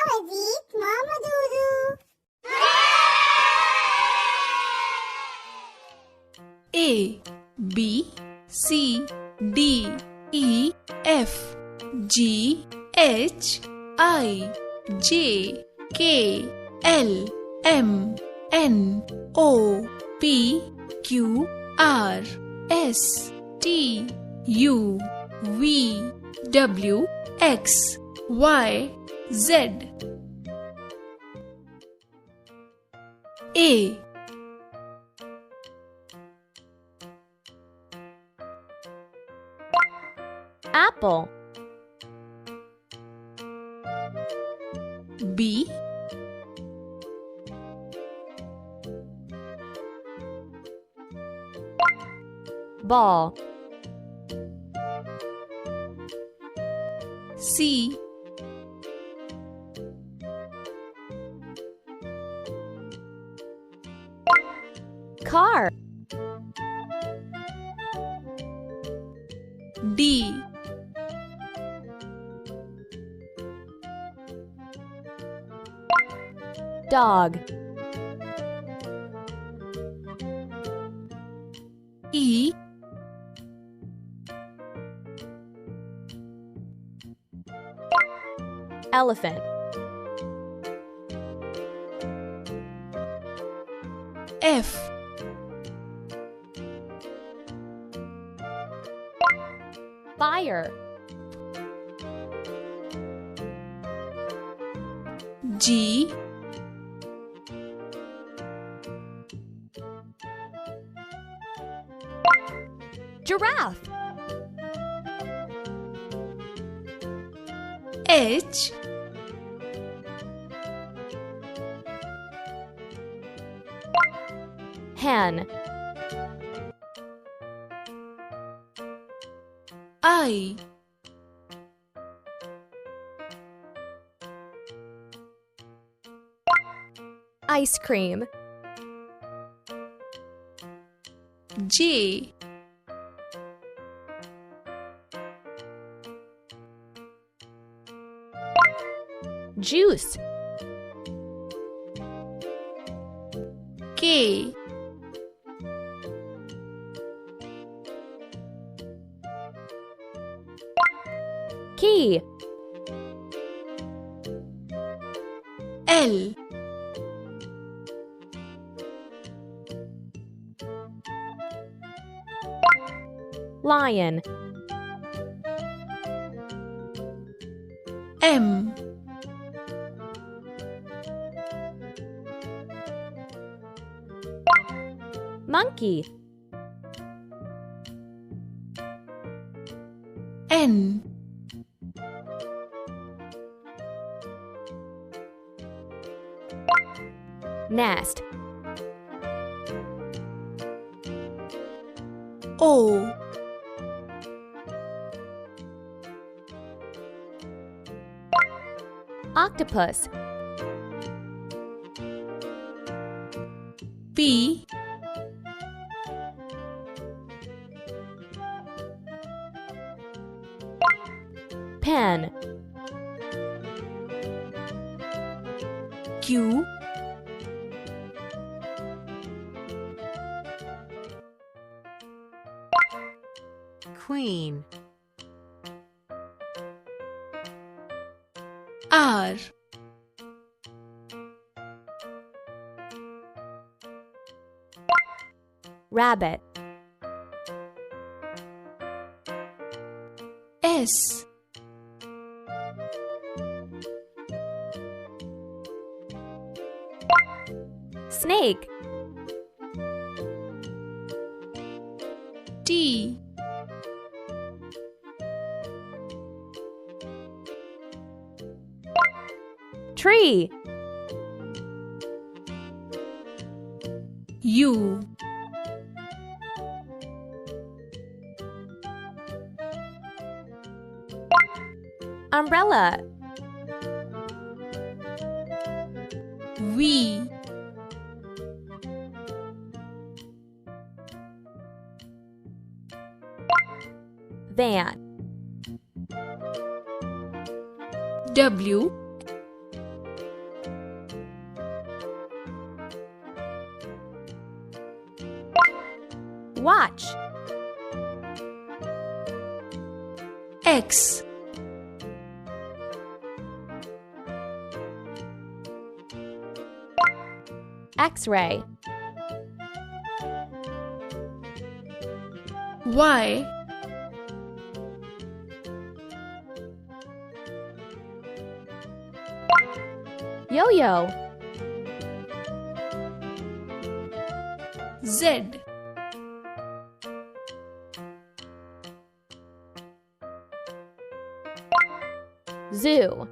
فوازير ماما دودو. A B C D E F G H I J K L M N O P Q R S T U V W X Y Z. A Apple. B Ball. C Car. D Dog. E Elephant. F Fire. G Giraffe. H Hen. I Ice cream. J Juice. K Key. L Lion. M Monkey. N Nest. O Octopus. P Pen. Q Queen. R Rabbit. S Snake. T Tree. U Umbrella. V Van. W Watch. X. X-ray. Y. Yo-yo. Z. Zoo.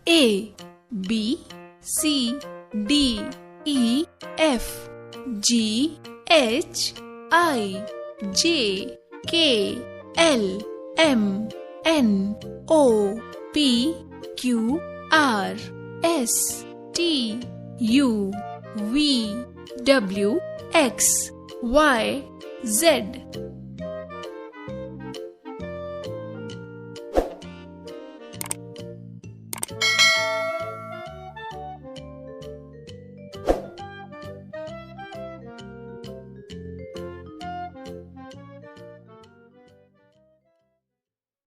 A, B, C, D, E, F, G, H, I, J, K, L, M, N, O, P, Q, R, S, T, U, V, W, X, Y, Z.